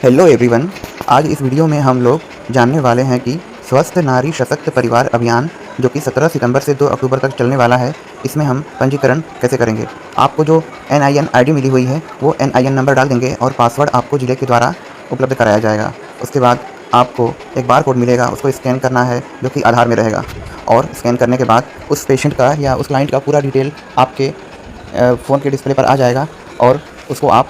Hello everyone. आज इस video में हम लोग जानने वाले हैं कि स्वस्थ नारी सशक्त परिवार अभियान जो कि 17 सितंबर से 2 अक्टूबर तक चलने वाला है, इसमें हम पंजीकरण कैसे करेंगे। आपको जो NIN आईडी मिली हुई है वो NIN नंबर डाल देंगे और पासवर्ड आपको जिले के द्वारा उपलब्ध कराया जाएगा। उसके बाद आपको एक बार कोड मिलेगा, उसको स्कैन करना है जो कि आधार में रहेगा, और स्कैन करने के बाद उस पेशेंट का या उस क्लाइंट का पूरा डिटेल आपके फ़ोन के डिस्प्ले पर आ जाएगा और उसको आप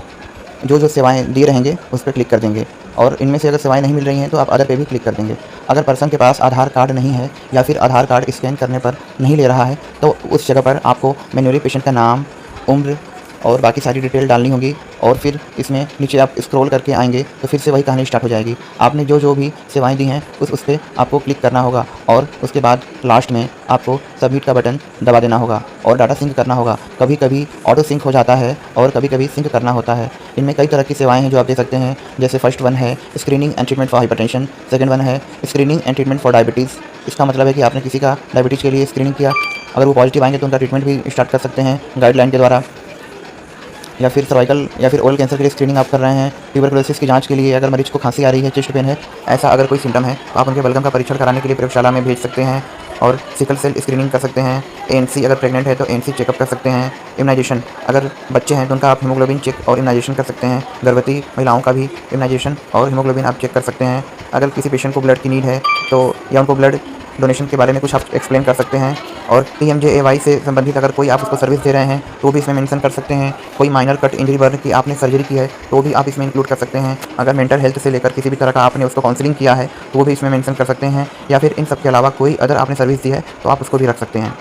जो सेवाएँ दिए रहेंगे उस पर क्लिक कर देंगे। और इनमें से अगर सेवाएँ नहीं मिल रही हैं तो आप अदर पे भी क्लिक कर देंगे। अगर पर्सन के पास आधार कार्ड नहीं है या फिर आधार कार्ड स्कैन करने पर नहीं ले रहा है तो उस जगह पर आपको मैन्युअली पेशेंट का नाम, उम्र और बाकी सारी डिटेल डालनी होगी, और फिर इसमें नीचे आप स्क्रॉल करके आएँगे तो फिर से वही कहानी स्टार्ट हो जाएगी। आपने जो भी सेवाएँ दी हैं उस पे आपको क्लिक करना होगा और उसके बाद लास्ट में आपको सबमिट का बटन दबा देना होगा और डाटा सिंक करना होगा। कभी-कभी ऑटो सिंक हो जाता है और कभी-कभी सिंक करना होता है। इनमें कई तरह की सेवाएँ हैं जो आप दे सकते हैं, जैसे फर्स्ट वन है screening and treatment for hypertension, second one है screening and treatment for diabetes. इसका मतलब है कि आपने किसी का डायबिटीज़ के लिए स्क्रीनिंग किया, अगर वो पॉजिटिव आएँगे तो उनका ट्रीटमेंट भी स्टार्ट कर सकते हैं गाइडलाइन के द्वारा। या फिर सर्वाइकल या फिर ओरल कैंसर के लिए स्क्रीनिंग आप कर रहे हैं। ट्यूबरकुलोसिस की जांच के लिए अगर मरीज को खांसी आ रही है, चेस्ट पेन है, ऐसा अगर कोई सिम्टम है तो आप उनके बलगम का परीक्षण कराने के लिए प्रयोगशाला में भेज सकते हैं। और सिकल सेल स्क्रीनिंग कर सकते हैं। ANC अगर प्रेग्नेंट है तो ANC चेकअप कर सकते हैं। इम्यूनाइजेशन अगर बच्चे हैं तो उनका आप हीमोग्लोबिन चेक और इम्यूनाइजेशन कर सकते हैं। गर्भवती महिलाओं का भी इम्यूनाइजेशन और हीमोग्लोबिन आप चेक कर सकते हैं। अगर किसी पेशेंट को ब्लड की नीड है तो या उनको ब्लड डोनेशन के बारे में कुछ आप एक्सप्लेन कर सकते हैं। और PMJAY से संबंधित अगर कोई आप उसको सर्विस दे रहे हैं तो भी इसमें मेंशन कर सकते हैं। कोई माइनर कट इंजरी बर्न की आपने सर्जरी की है तो भी आप इसमें इंक्लूड कर सकते हैं। अगर मेंटल हेल्थ से लेकर किसी भी तरह का आपने उसको काउंसलिंग किया है तो वो भी इसमें मेंशन कर सकते हैं। या फिर इन सब के अलावा कोई अदर आपने सर्विस दी है तो आप उसको भी रख सकते हैं।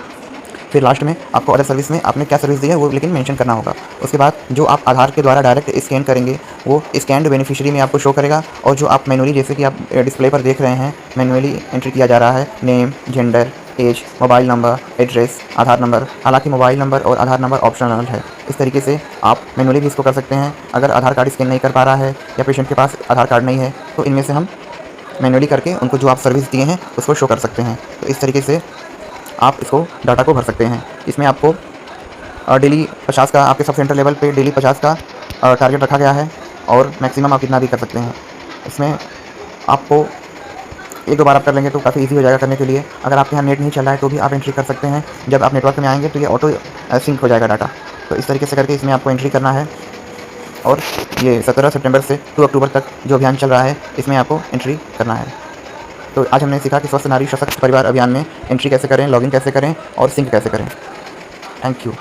फिर लास्ट में आपको अदर सर्विस में आपने क्या सर्विस दी है वो लेकिन मेंशन करना होगा। उसके बाद जो आप आधार के द्वारा डायरेक्ट स्कैन करेंगे वो स्कैन्ड बेनिफिशियरी में आपको शो करेगा, और जो आप मैनुअली, जैसे कि आप डिस्प्ले पर देख रहे हैं, मैनुअली एंट्री किया जा रहा है name, gender, age, mobile number, address, Aadhaar number. हालांकि मोबाइल नंबर और आधार नंबर ऑप्शनल है। इस तरीके से आप मैनुअली भी इसको कर सकते हैं। अगर आधार कार्ड स्कैन नहीं कर पा रहा है या पेशेंट के पास आधार कार्ड नहीं है तो इनमें से हम मैनुअली करके उनको जो आप सर्विस दिए हैं उसको शो कर सकते हैं। तो इस तरीके से आप इसको डाटा को भर सकते हैं। इसमें आपको डेली 50 का, आपके सब सेंटर लेवल पे डेली 50 का टारगेट रखा गया है, और मैक्सिमम आप कितना भी कर सकते हैं। इसमें आपको एक दो बार आप कर लेंगे तो काफ़ी इजी हो जाएगा करने के लिए। अगर आपके यहाँ नेट नहीं चल रहा है तो भी आप एंट्री कर सकते हैं। जब आप नेटवर्क में आएंगे तो ये ऑटो सिंक हो जाएगा डाटा। तो इस तरीके से करके इसमें आपको एंट्री करना है, और ये 17 सितंबर से 2 अक्टूबर तक जो अभियान चल रहा है इसमें आपको एंट्री करना है। तो आज हमने सीखा कि स्वस्थ नारी सशक्त परिवार अभियान में एंट्री कैसे करें, लॉगिन कैसे करें और सिंक कैसे करें। Thank you.